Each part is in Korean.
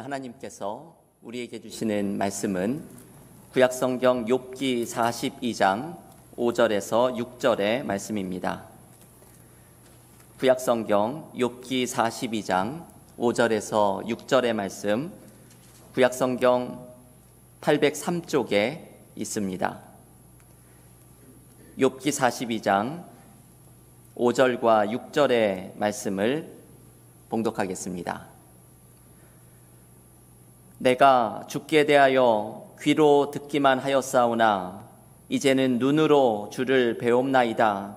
오늘 하나님께서 우리에게 주시는 말씀은 구약성경 욥기 42장 5절에서 6절의 말씀입니다. 구약성경 욥기 42장 5절에서 6절의 말씀, 구약성경 803쪽에 있습니다. 욥기 42장 5절과 6절의 말씀을 봉독하겠습니다. 내가 주께 대하여 귀로 듣기만 하였사오나 이제는 눈으로 주를 배움나이다.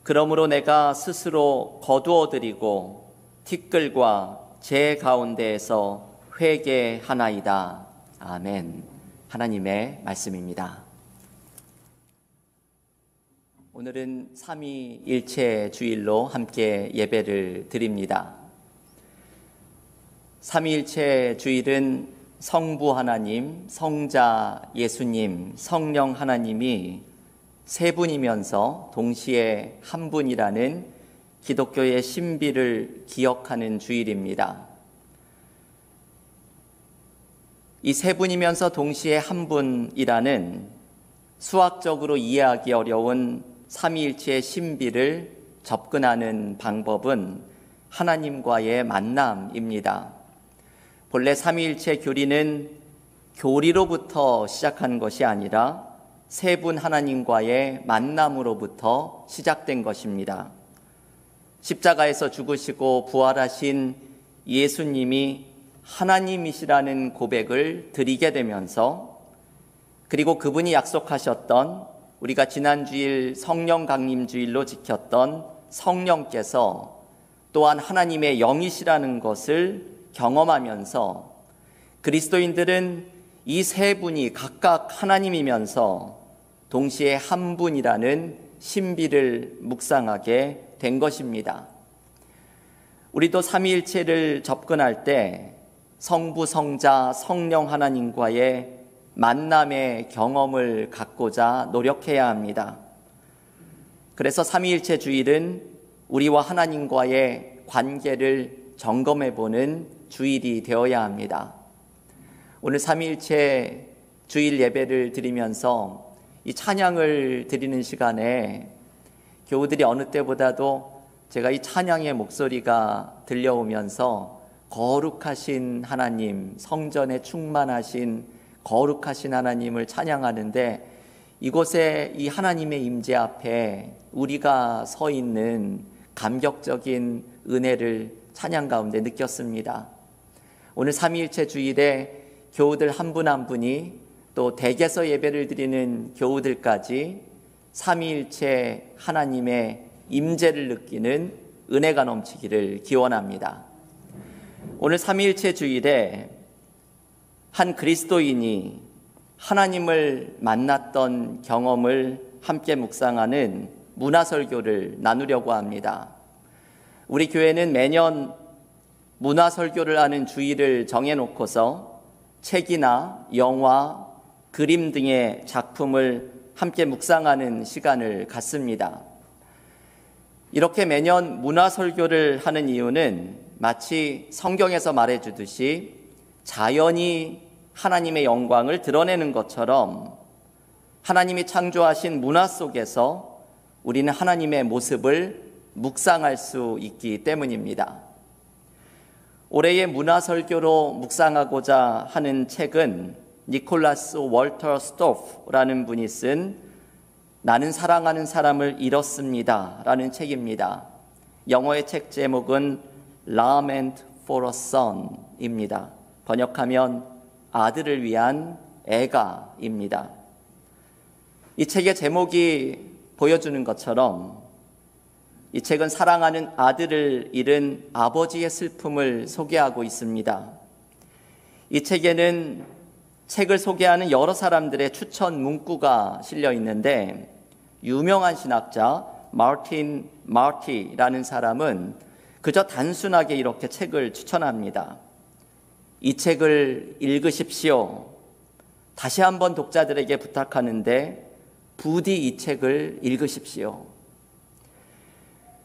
그러므로 내가 스스로 거두어드리고 티끌과 재 가운데에서 회개하나이다. 아멘. 하나님의 말씀입니다. 오늘은 삼위일체 주일로 함께 예배를 드립니다. 삼위일체 주일은 성부 하나님, 성자 예수님, 성령 하나님이 세 분이면서 동시에 한 분이라는 기독교의 신비를 기억하는 주일입니다. 이 세 분이면서 동시에 한 분이라는 수학적으로 이해하기 어려운 삼위일체의 신비를 접근하는 방법은 하나님과의 만남입니다. 본래 삼위일체 교리는 교리로부터 시작한 것이 아니라 세 분 하나님과의 만남으로부터 시작된 것입니다. 십자가에서 죽으시고 부활하신 예수님이 하나님이시라는 고백을 드리게 되면서, 그리고 그분이 약속하셨던, 우리가 지난 주일 성령 강림 주일로 지켰던 성령께서 또한 하나님의 영이시라는 것을 경험하면서 그리스도인들은 이 세 분이 각각 하나님이면서 동시에 한 분이라는 신비를 묵상하게 된 것입니다. 우리도 삼위일체를 접근할 때 성부, 성자, 성령 하나님과의 만남의 경험을 갖고자 노력해야 합니다. 그래서 삼위일체 주일은 우리와 하나님과의 관계를 점검해보는 주일이 되어야 합니다. 오늘 삼위일체 주일 예배를 드리면서 이 찬양을 드리는 시간에 교우들이 어느 때보다도 제가 이 찬양의 목소리가 들려오면서 거룩하신 하나님, 성전에 충만하신 거룩하신 하나님을 찬양하는데, 이곳에 이 하나님의 임재 앞에 우리가 서 있는 감격적인 은혜를 찬양 가운데 느꼈습니다. 오늘 삼위일체 주일에 교우들 한 분 한 분이, 또 댁에서 예배를 드리는 교우들까지 삼위일체 하나님의 임재를 느끼는 은혜가 넘치기를 기원합니다. 오늘 삼위일체 주일에 한 그리스도인이 하나님을 만났던 경험을 함께 묵상하는 문화설교를 나누려고 합니다. 우리 교회는 매년 문화설교를 하는 주일을 정해놓고서 책이나 영화, 그림 등의 작품을 함께 묵상하는 시간을 갖습니다. 이렇게 매년 문화설교를 하는 이유는 마치 성경에서 말해주듯이 자연이 하나님의 영광을 드러내는 것처럼 하나님이 창조하신 문화 속에서 우리는 하나님의 모습을 묵상할 수 있기 때문입니다. 올해의 문화설교로 묵상하고자 하는 책은 니콜라스 월터 스토프라는 분이 쓴 나는 사랑하는 사람을 잃었습니다 라는 책입니다. 영어의 책 제목은 Lament for a Son입니다. 번역하면 아들을 위한 애가입니다. 이 책의 제목이 보여주는 것처럼 이 책은 사랑하는 아들을 잃은 아버지의 슬픔을 소개하고 있습니다. 이 책에는 책을 소개하는 여러 사람들의 추천 문구가 실려 있는데, 유명한 신학자 마틴 마티라는 사람은 그저 단순하게 이렇게 책을 추천합니다. 이 책을 읽으십시오. 다시 한번 독자들에게 부탁하는데 부디 이 책을 읽으십시오.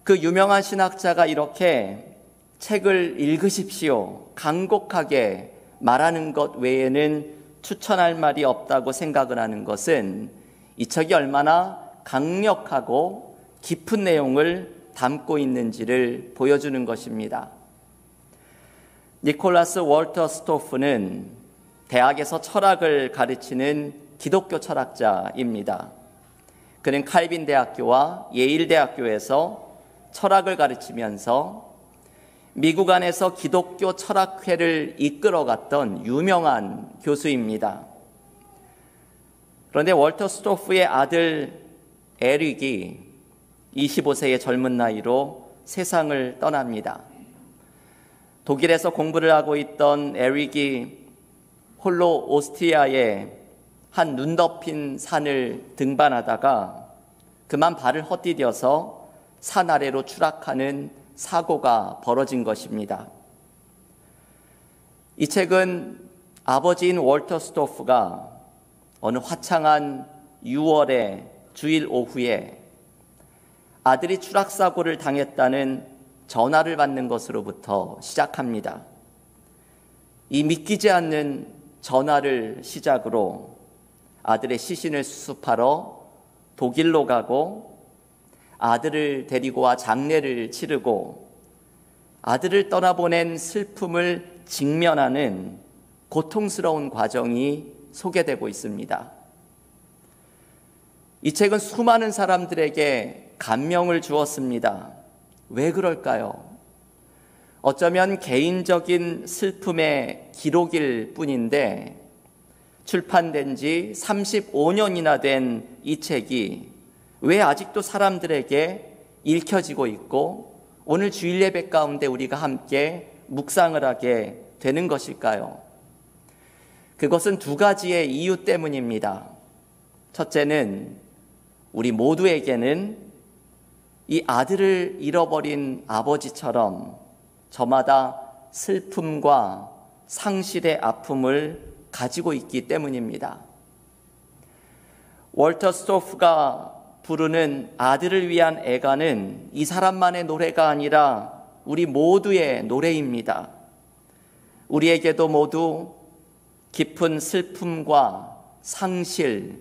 그 유명한 신학자가 이렇게 책을 읽으십시오. 간곡하게 말하는 것 외에는 추천할 말이 없다고 생각을 하는 것은 이 책이 얼마나 강력하고 깊은 내용을 담고 있는지를 보여주는 것입니다. 니콜라스 월터 스토프는 대학에서 철학을 가르치는 기독교 철학자입니다. 그는 칼빈 대학교와 예일 대학교에서 철학을 가르치면서 미국 안에서 기독교 철학회를 이끌어갔던 유명한 교수입니다. 그런데 월터 스토프의 아들 에릭이 25세의 젊은 나이로 세상을 떠납니다. 독일에서 공부를 하고 있던 에릭이 홀로 오스트리아의 한 눈 덮인 산을 등반하다가 그만 발을 헛디뎌서 산 아래로 추락하는 사고가 벌어진 것입니다. 이 책은 아버지인 월터 스토프가 어느 화창한 6월의 주일 오후에 아들이 추락사고를 당했다는 전화를 받는 것으로부터 시작합니다. 이 믿기지 않는 전화를 시작으로 아들의 시신을 수습하러 독일로 가고 아들을 데리고 와 장례를 치르고 아들을 떠나보낸 슬픔을 직면하는 고통스러운 과정이 소개되고 있습니다. 이 책은 수많은 사람들에게 감명을 주었습니다. 왜 그럴까요? 어쩌면 개인적인 슬픔의 기록일 뿐인데 출판된 지 35년이나 된 이 책이 왜 아직도 사람들에게 읽혀지고 있고 오늘 주일 예배 가운데 우리가 함께 묵상을 하게 되는 것일까요? 그것은 두 가지의 이유 때문입니다. 첫째는 우리 모두에게는 이 아들을 잃어버린 아버지처럼 저마다 슬픔과 상실의 아픔을 가지고 있기 때문입니다. 월터 스토프가 부르는 아들을 위한 애가는 이 사람만의 노래가 아니라 우리 모두의 노래입니다. 우리에게도 모두 깊은 슬픔과 상실,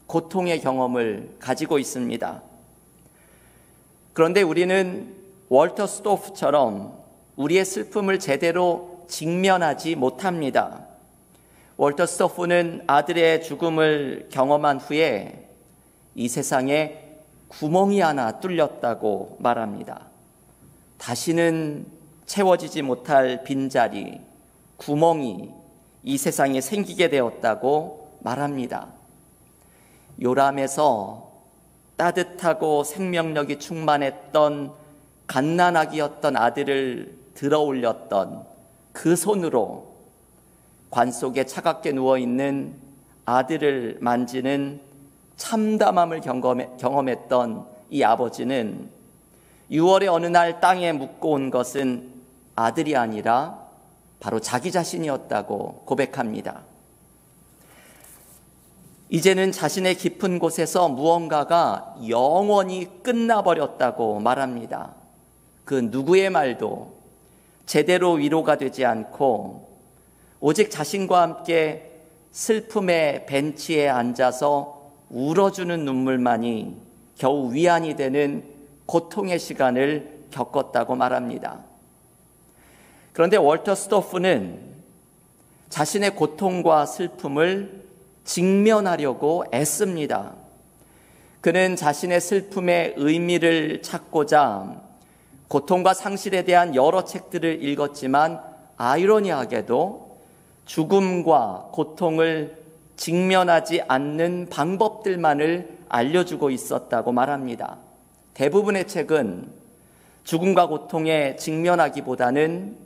고통의 경험을 가지고 있습니다. 그런데 우리는 월터 스토프처럼 우리의 슬픔을 제대로 직면하지 못합니다. 월터 스토프는 아들의 죽음을 경험한 후에 이 세상에 구멍이 하나 뚫렸다고 말합니다. 다시는 채워지지 못할 빈자리, 구멍이 이 세상에 생기게 되었다고 말합니다. 요람에서 따뜻하고 생명력이 충만했던 갓난아기였던 아들을 들어올렸던 그 손으로 관 속에 차갑게 누워있는 아들을 만지는 참담함을 경험했던 이 아버지는 6월의 어느 날 땅에 묻고 온 것은 아들이 아니라 바로 자기 자신이었다고 고백합니다. 이제는 자신의 깊은 곳에서 무언가가 영원히 끝나버렸다고 말합니다. 그 누구의 말도 제대로 위로가 되지 않고 오직 자신과 함께 슬픔의 벤치에 앉아서 울어주는 눈물만이 겨우 위안이 되는 고통의 시간을 겪었다고 말합니다. 그런데 월터 스토프는 자신의 고통과 슬픔을 직면하려고 애씁니다. 그는 자신의 슬픔의 의미를 찾고자 고통과 상실에 대한 여러 책들을 읽었지만 아이러니하게도 죽음과 고통을 직면하지 않는 방법들만을 알려주고 있었다고 말합니다. 대부분의 책은 죽음과 고통에 직면하기보다는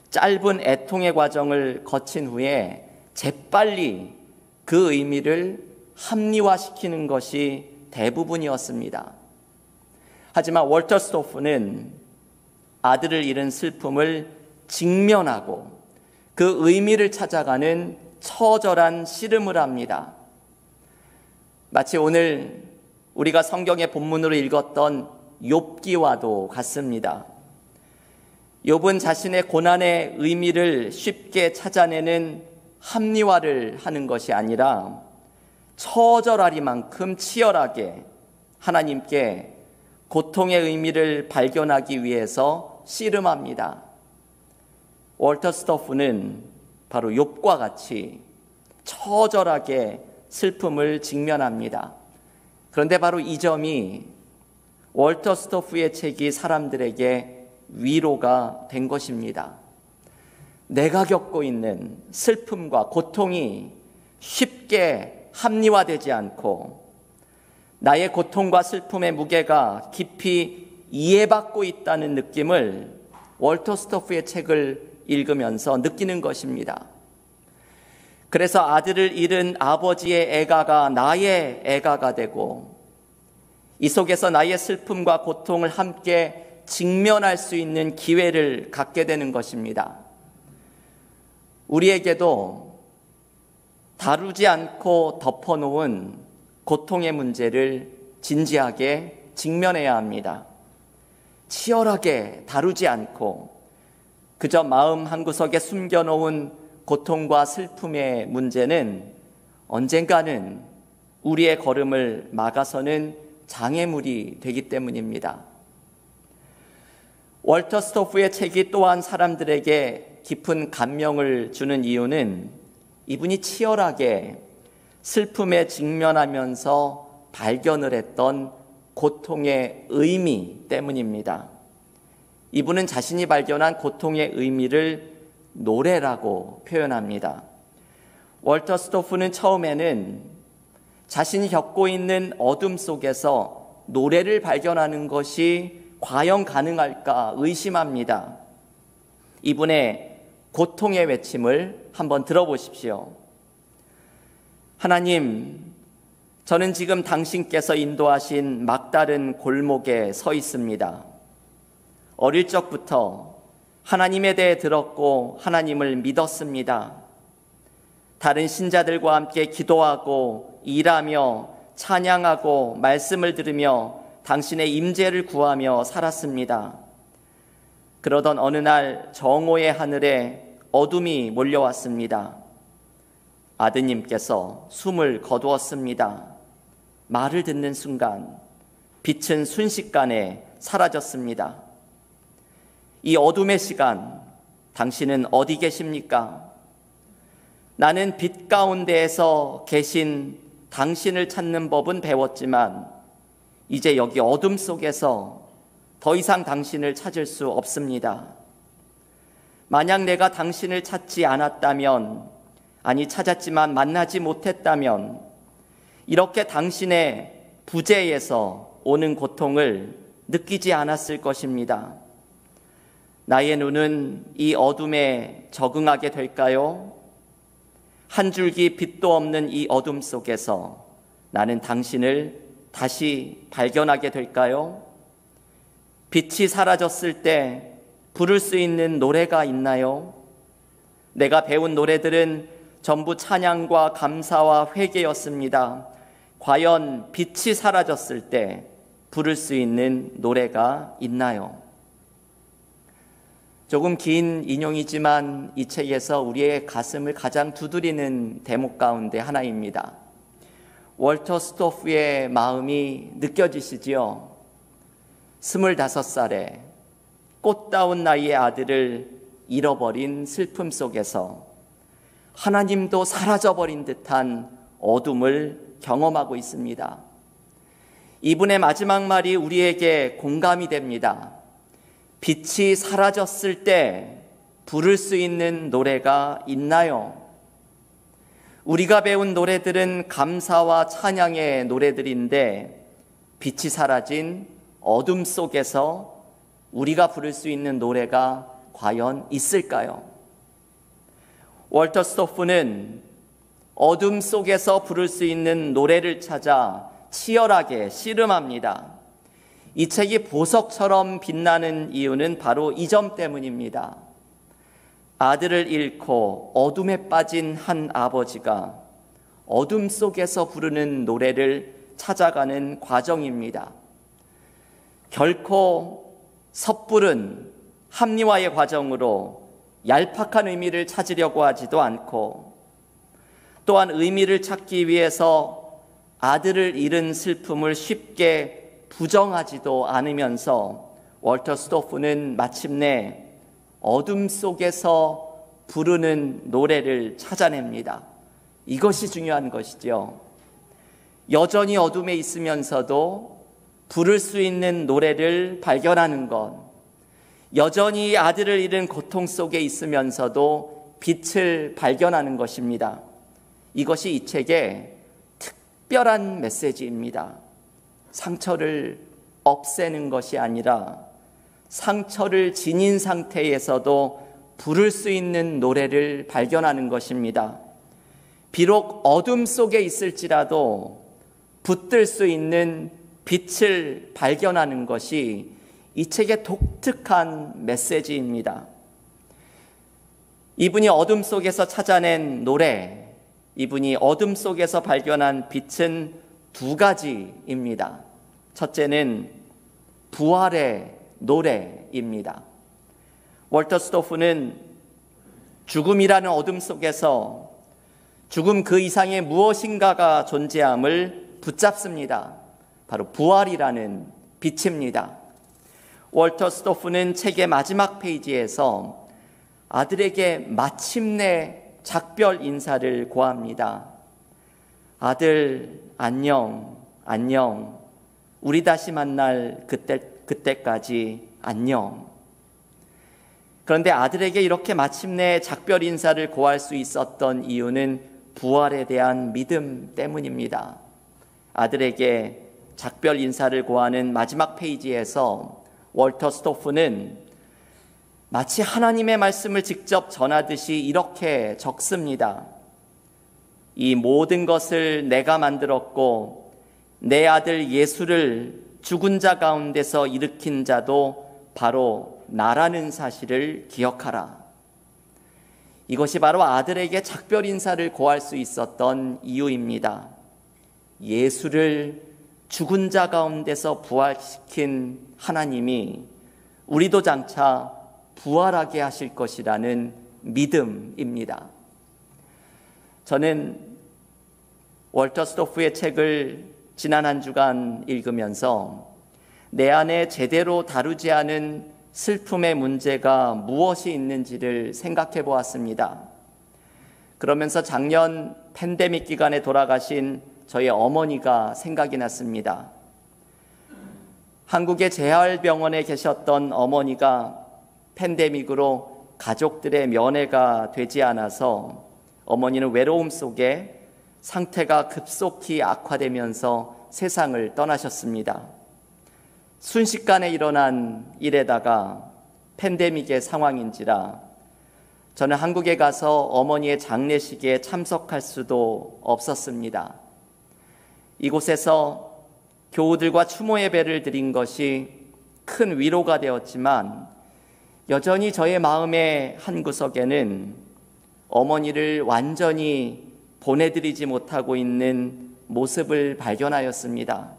짧은 애통의 과정을 거친 후에 재빨리 그 의미를 합리화시키는 것이 대부분이었습니다. 하지만 월터 스토프는 아들을 잃은 슬픔을 직면하고 그 의미를 찾아가는 처절한 씨름을 합니다. 마치 오늘 우리가 성경의 본문으로 읽었던 욥기와도 같습니다. 욥은 자신의 고난의 의미를 쉽게 찾아내는 합리화를 하는 것이 아니라 처절하리만큼 치열하게 하나님께 고통의 의미를 발견하기 위해서 씨름합니다. 월터 스토프는 바로 욥과 같이 처절하게 슬픔을 직면합니다. 그런데 바로 이 점이 월터 스토프의 책이 사람들에게 위로가 된 것입니다. 내가 겪고 있는 슬픔과 고통이 쉽게 합리화되지 않고 나의 고통과 슬픔의 무게가 깊이 이해받고 있다는 느낌을 월터 스토프의 책을 읽으면서 느끼는 것입니다. 그래서 아들을 잃은 아버지의 애가가 나의 애가가 되고 이 속에서 나의 슬픔과 고통을 함께 직면할 수 있는 기회를 갖게 되는 것입니다. 우리에게도 다루지 않고 덮어놓은 고통의 문제를 진지하게 직면해야 합니다. 치열하게 다루지 않고 그저 마음 한구석에 숨겨놓은 고통과 슬픔의 문제는 언젠가는 우리의 걸음을 막아서는 장애물이 되기 때문입니다. 월터 스토프의 책이 또한 사람들에게 깊은 감명을 주는 이유는 이분이 치열하게 슬픔에 직면하면서 발견을 했던 고통의 의미 때문입니다. 이분은 자신이 발견한 고통의 의미를 노래라고 표현합니다. 월터 스토프는 처음에는 자신이 겪고 있는 어둠 속에서 노래를 발견하는 것이 과연 가능할까 의심합니다. 이분의 고통의 외침을 한번 들어보십시오. 하나님, 저는 지금 당신께서 인도하신 막다른 골목에 서 있습니다. 어릴 적부터 하나님에 대해 들었고 하나님을 믿었습니다. 다른 신자들과 함께 기도하고 일하며 찬양하고 말씀을 들으며 당신의 임재를 구하며 살았습니다. 그러던 어느 날 정오의 하늘에 어둠이 몰려왔습니다. 아드님께서 숨을 거두었습니다. 말을 듣는 순간 빛은 순식간에 사라졌습니다. 이 어둠의 시간, 당신은 어디 계십니까? 나는 빛 가운데에서 계신 당신을 찾는 법은 배웠지만 이제 여기 어둠 속에서 더 이상 당신을 찾을 수 없습니다. 만약 내가 당신을 찾지 않았다면, 아니 찾았지만 만나지 못했다면 이렇게 당신의 부재에서 오는 고통을 느끼지 않았을 것입니다. 나의 눈은 이 어둠에 적응하게 될까요? 한 줄기 빛도 없는 이 어둠 속에서 나는 당신을 다시 발견하게 될까요? 빛이 사라졌을 때 부를 수 있는 노래가 있나요? 내가 배운 노래들은 전부 찬양과 감사와 회개였습니다. 과연 빛이 사라졌을 때 부를 수 있는 노래가 있나요? 조금 긴 인용이지만 이 책에서 우리의 가슴을 가장 두드리는 대목 가운데 하나입니다. 월터 스토프의 마음이 느껴지시지요? 25살에 꽃다운 나이의 아들을 잃어버린 슬픔 속에서 하나님도 사라져버린 듯한 어둠을 경험하고 있습니다. 이분의 마지막 말이 우리에게 공감이 됩니다. 빛이 사라졌을 때 부를 수 있는 노래가 있나요? 우리가 배운 노래들은 감사와 찬양의 노래들인데 빛이 사라진 어둠 속에서 우리가 부를 수 있는 노래가 과연 있을까요? 월터 스토프는 어둠 속에서 부를 수 있는 노래를 찾아 치열하게 씨름합니다. 이 책이 보석처럼 빛나는 이유는 바로 이 점 때문입니다. 아들을 잃고 어둠에 빠진 한 아버지가 어둠 속에서 부르는 노래를 찾아가는 과정입니다. 결코 섣부른 합리화의 과정으로 얄팍한 의미를 찾으려고 하지도 않고, 또한 의미를 찾기 위해서 아들을 잃은 슬픔을 쉽게 부정하지도 않으면서 월터 스토프는 마침내 어둠 속에서 부르는 노래를 찾아냅니다. 이것이 중요한 것이죠. 여전히 어둠에 있으면서도 부를 수 있는 노래를 발견하는 것, 여전히 아들을 잃은 고통 속에 있으면서도 빛을 발견하는 것입니다. 이것이 이 책의 특별한 메시지입니다. 상처를 없애는 것이 아니라 상처를 지닌 상태에서도 부를 수 있는 노래를 발견하는 것입니다. 비록 어둠 속에 있을지라도 붙들 수 있는 빛을 발견하는 것이 이 책의 독특한 메시지입니다. 이분이 어둠 속에서 찾아낸 노래, 이분이 어둠 속에서 발견한 빛은 두 가지입니다. 첫째는 부활의 노래입니다. 월터 스토프는 죽음이라는 어둠 속에서 죽음 그 이상의 무엇인가가 존재함을 붙잡습니다. 바로 부활이라는 빛입니다. 월터 스토프는 책의 마지막 페이지에서 아들에게 마침내 작별 인사를 고합니다. 아들, 안녕, 안녕. 우리 다시 만날 그때까지 안녕. 그런데 아들에게 이렇게 마침내 작별 인사를 고할 수 있었던 이유는 부활에 대한 믿음 때문입니다. 아들에게 작별 인사를 고하는 마지막 페이지에서 월터 스토프는 마치 하나님의 말씀을 직접 전하듯이 이렇게 적습니다. 이 모든 것을 내가 만들었고 내 아들 예수를 죽은 자 가운데서 일으킨 자도 바로 나라는 사실을 기억하라. 이것이 바로 아들에게 작별 인사를 고할 수 있었던 이유입니다. 예수를 죽은 자 가운데서 부활시킨 하나님이 우리도 장차 부활하게 하실 것이라는 믿음입니다. 저는 월터 스토프의 책을 지난 한 주간 읽으면서 내 안에 제대로 다루지 않은 슬픔의 문제가 무엇이 있는지를 생각해 보았습니다. 그러면서 작년 팬데믹 기간에 돌아가신 저희 어머니가 생각이 났습니다. 한국의 재활병원에 계셨던 어머니가 팬데믹으로 가족들의 면회가 되지 않아서 어머니는 외로움 속에 상태가 급속히 악화되면서 세상을 떠나셨습니다. 순식간에 일어난 일에다가 팬데믹의 상황인지라 저는 한국에 가서 어머니의 장례식에 참석할 수도 없었습니다. 이곳에서 교우들과 추모 예배를 드린 것이 큰 위로가 되었지만 여전히 저의 마음의 한 구석에는 어머니를 완전히 보내드리지 못하고 있는 모습을 발견하였습니다.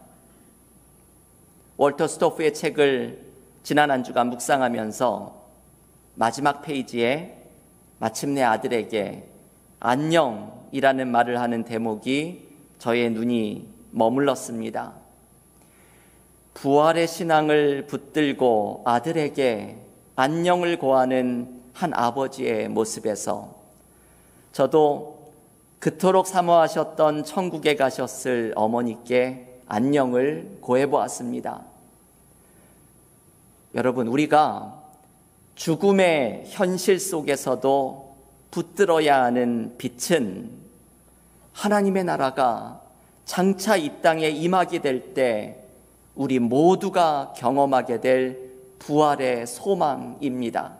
월터 스토프의 책을 지난 한 주간 묵상하면서 마지막 페이지에 마침내 아들에게 안녕이라는 말을 하는 대목이 저의 눈이 머물렀습니다. 부활의 신앙을 붙들고 아들에게 안녕을 고하는 한 아버지의 모습에서 저도 그토록 사모하셨던 천국에 가셨을 어머니께 안녕을 고해보았습니다. 여러분, 우리가 죽음의 현실 속에서도 붙들어야 하는 빛은 하나님의 나라가 장차 이 땅에 임하게 될 때 우리 모두가 경험하게 될 부활의 소망입니다.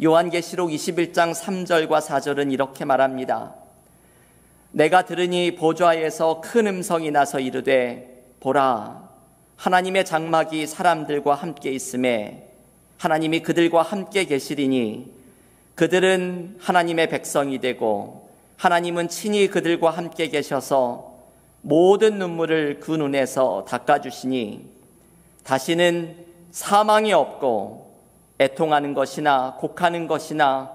요한계시록 21장 3절과 4절은 이렇게 말합니다. 내가 들으니 보좌에서 큰 음성이 나서 이르되 보라, 하나님의 장막이 사람들과 함께 있음에 하나님이 그들과 함께 계시리니 그들은 하나님의 백성이 되고 하나님은 친히 그들과 함께 계셔서 모든 눈물을 그 눈에서 닦아주시니 다시는 사망이 없고 애통하는 것이나 곡하는 것이나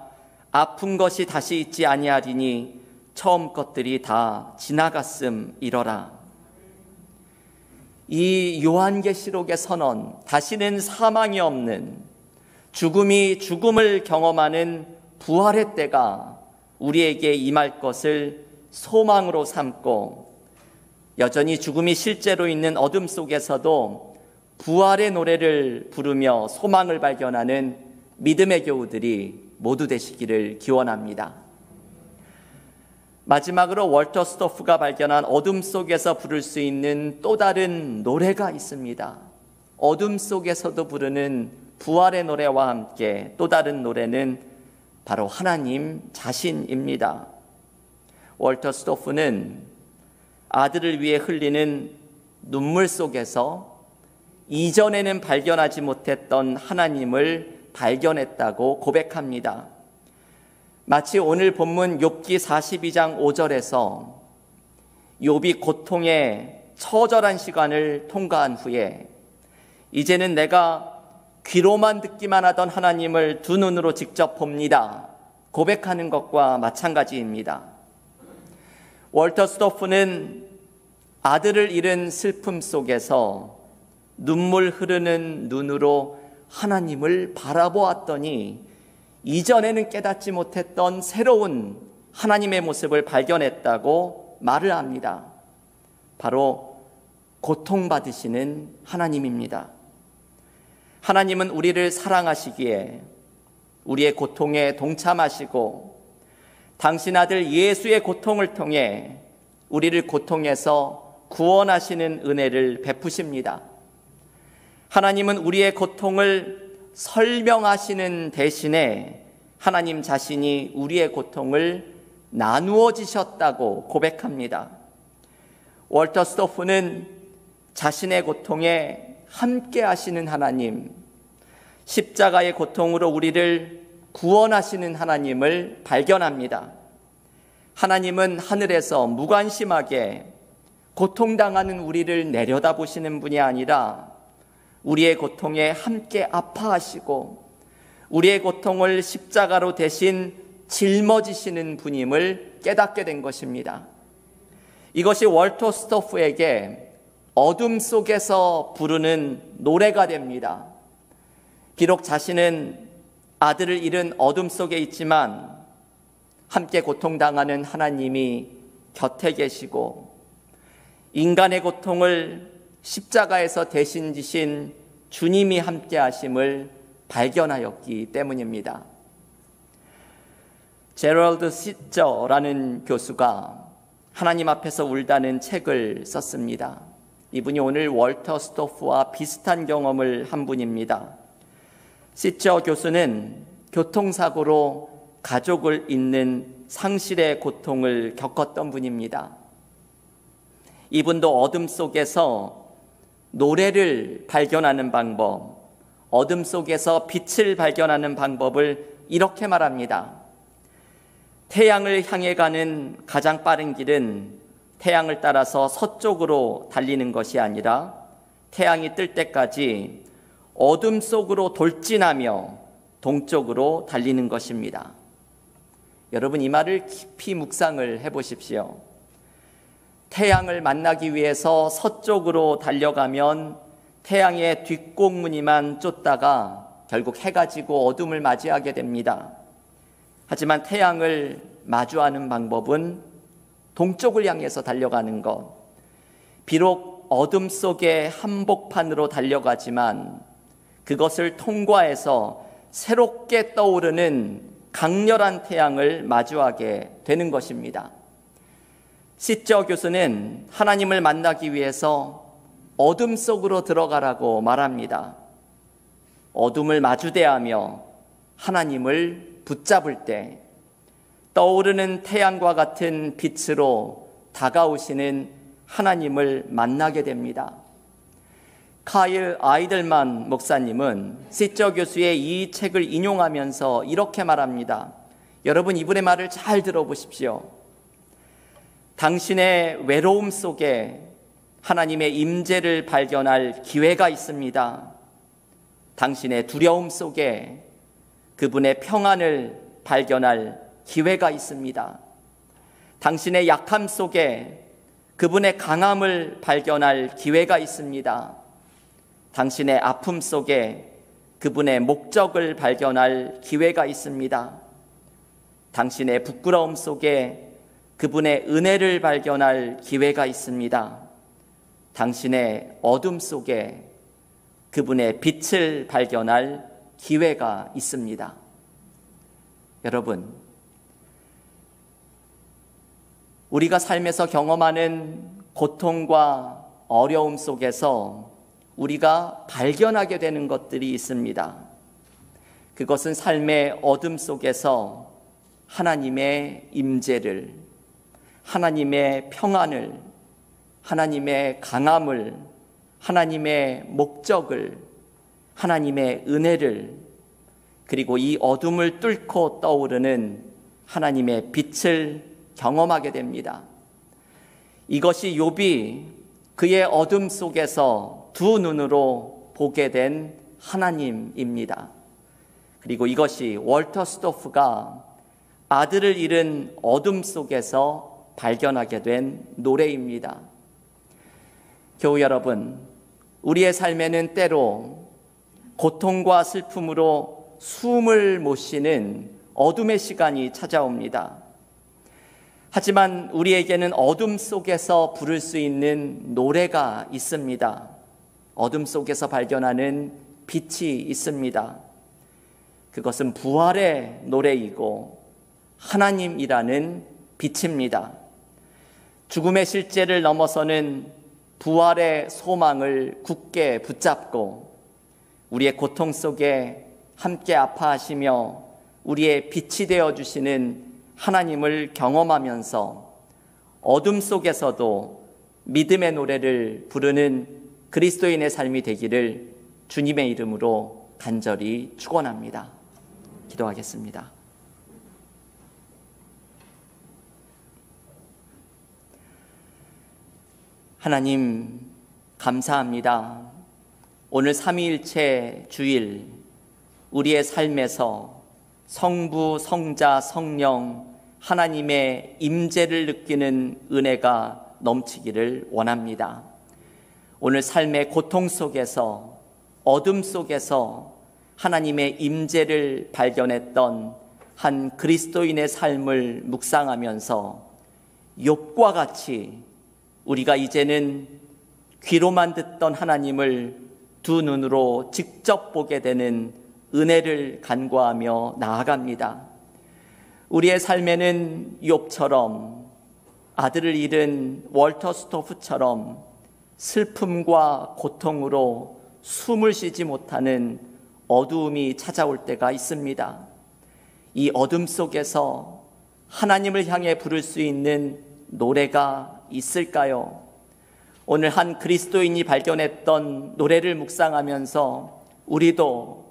아픈 것이 다시 있지 아니하리니 처음 것들이 다 지나갔음이러라. 이 요한계시록의 선언, 다시는 사망이 없는, 죽음이 죽음을 경험하는 부활의 때가 우리에게 임할 것을 소망으로 삼고, 여전히 죽음이 실제로 있는 어둠 속에서도 부활의 노래를 부르며 소망을 발견하는 믿음의 교우들이 모두 되시기를 기원합니다. 마지막으로 월터 스토프가 발견한 어둠 속에서 부를 수 있는 또 다른 노래가 있습니다. 어둠 속에서도 부르는 부활의 노래와 함께 또 다른 노래는 바로 하나님 자신입니다. 월터 스토프는 아들을 위해 흘리는 눈물 속에서 이전에는 발견하지 못했던 하나님을 발견했다고 고백합니다. 마치 오늘 본문 욥기 42장 5절에서 욥이 고통의 처절한 시간을 통과한 후에 이제는 내가 귀로만 듣기만 하던 하나님을 두 눈으로 직접 봅니다 고백하는 것과 마찬가지입니다. 월터 스토프는 아들을 잃은 슬픔 속에서 눈물 흐르는 눈으로 하나님을 바라보았더니 이전에는 깨닫지 못했던 새로운 하나님의 모습을 발견했다고 말을 합니다. 바로 고통받으시는 하나님입니다. 하나님은 우리를 사랑하시기에 우리의 고통에 동참하시고 당신 아들 예수의 고통을 통해 우리를 고통에서 구원하시는 은혜를 베푸십니다. 하나님은 우리의 고통을 설명하시는 대신에 하나님 자신이 우리의 고통을 나누어 지셨다고 고백합니다. 월터 스토프는 자신의 고통에 함께 하시는 하나님, 십자가의 고통으로 우리를 구원하시는 하나님을 발견합니다. 하나님은 하늘에서 무관심하게 고통당하는 우리를 내려다보시는 분이 아니라 우리의 고통에 함께 아파하시고 우리의 고통을 십자가로 대신 짊어지시는 분임을 깨닫게 된 것입니다. 이것이 월터 스토프에게 어둠 속에서 부르는 노래가 됩니다. 비록 자신은 아들을 잃은 어둠 속에 있지만 함께 고통당하는 하나님이 곁에 계시고 인간의 고통을 십자가에서 대신 지신 주님이 함께 하심을 발견하였기 때문입니다. 제럴드 시저라는 교수가 하나님 앞에서 울다는 책을 썼습니다. 이분이 오늘 월터 스토프와 비슷한 경험을 한 분입니다. 시저 교수는 교통사고로 가족을 잃는 상실의 고통을 겪었던 분입니다. 이분도 어둠 속에서 노래를 발견하는 방법, 어둠 속에서 빛을 발견하는 방법을 이렇게 말합니다. 태양을 향해 가는 가장 빠른 길은 태양을 따라서 서쪽으로 달리는 것이 아니라 태양이 뜰 때까지 어둠 속으로 돌진하며 동쪽으로 달리는 것입니다. 여러분, 이 말을 깊이 묵상을 해보십시오. 태양을 만나기 위해서 서쪽으로 달려가면 태양의 뒷꽁무니만 쫓다가 결국 해가 지고 어둠을 맞이하게 됩니다. 하지만 태양을 마주하는 방법은 동쪽을 향해서 달려가는 것. 비록 어둠 속의 한복판으로 달려가지만 그것을 통과해서 새롭게 떠오르는 강렬한 태양을 마주하게 되는 것입니다. 시저 교수는 하나님을 만나기 위해서 어둠 속으로 들어가라고 말합니다. 어둠을 마주대하며 하나님을 붙잡을 때 떠오르는 태양과 같은 빛으로 다가오시는 하나님을 만나게 됩니다. 카일 아이들만 목사님은 시저 교수의 이 책을 인용하면서 이렇게 말합니다. 여러분, 이분의 말을 잘 들어보십시오. 당신의 외로움 속에 하나님의 임재를 발견할 기회가 있습니다. 당신의 두려움 속에 그분의 평안을 발견할 기회가 있습니다. 당신의 약함 속에 그분의 강함을 발견할 기회가 있습니다. 당신의 아픔 속에 그분의 목적을 발견할 기회가 있습니다. 당신의 부끄러움 속에 그분의 은혜를 발견할 기회가 있습니다. 당신의 어둠 속에 그분의 빛을 발견할 기회가 있습니다. 여러분, 우리가 삶에서 경험하는 고통과 어려움 속에서 우리가 발견하게 되는 것들이 있습니다. 그것은 삶의 어둠 속에서 하나님의 임재를, 하나님의 평안을, 하나님의 강함을, 하나님의 목적을, 하나님의 은혜를, 그리고 이 어둠을 뚫고 떠오르는 하나님의 빛을 경험하게 됩니다. 이것이 욥이 그의 어둠 속에서 두 눈으로 보게 된 하나님입니다. 그리고 이것이 월터 스토프가 아들을 잃은 어둠 속에서 발견하게 된 노래입니다. 교우 여러분, 우리의 삶에는 때로 고통과 슬픔으로 숨을 못 쉬는 어둠의 시간이 찾아옵니다. 하지만 우리에게는 어둠 속에서 부를 수 있는 노래가 있습니다. 어둠 속에서 발견하는 빛이 있습니다. 그것은 부활의 노래이고 하나님이라는 빛입니다. 죽음의 실제를 넘어서는 부활의 소망을 굳게 붙잡고 우리의 고통 속에 함께 아파하시며 우리의 빛이 되어주시는 하나님을 경험하면서 어둠 속에서도 믿음의 노래를 부르는 그리스도인의 삶이 되기를 주님의 이름으로 간절히 축원합니다. 기도하겠습니다. 하나님, 감사합니다. 오늘 삼위일체 주일 우리의 삶에서 성부, 성자, 성령 하나님의 임재를 느끼는 은혜가 넘치기를 원합니다. 오늘 삶의 고통 속에서 어둠 속에서 하나님의 임재를 발견했던 한 그리스도인의 삶을 묵상하면서 욥과 같이 우리가 이제는 귀로만 듣던 하나님을 두 눈으로 직접 보게 되는 은혜를 간구하며 나아갑니다. 우리의 삶에는 욥처럼, 아들을 잃은 월터 스토프처럼 슬픔과 고통으로 숨을 쉬지 못하는 어두움이 찾아올 때가 있습니다. 이 어둠 속에서 하나님을 향해 부를 수 있는 노래가 있을까요? 오늘 한 그리스도인이 발견했던 노래를 묵상하면서 우리도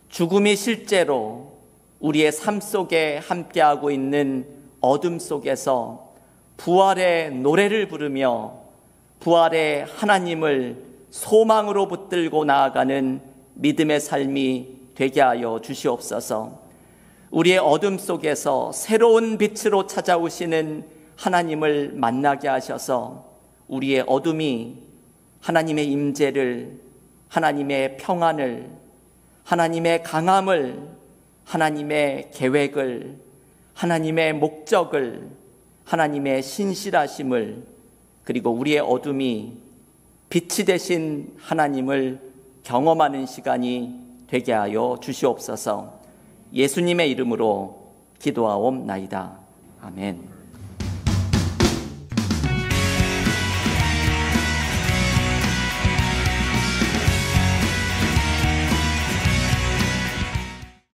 죽음이 실제로 우리의 삶 속에 함께하고 있는 어둠 속에서 부활의 노래를 부르며 부활의 하나님을 소망으로 붙들고 나아가는 믿음의 삶이 되게 하여 주시옵소서. 우리의 어둠 속에서 새로운 빛으로 찾아오시는 하나님을 만나게 하셔서 우리의 어둠이 하나님의 임재를, 하나님의 평안을, 하나님의 강함을, 하나님의 계획을, 하나님의 목적을, 하나님의 신실하심을, 그리고 우리의 어둠이 빛이 되신 하나님을 경험하는 시간이 되게 하여 주시옵소서. 예수님의 이름으로 기도하옵나이다. 아멘.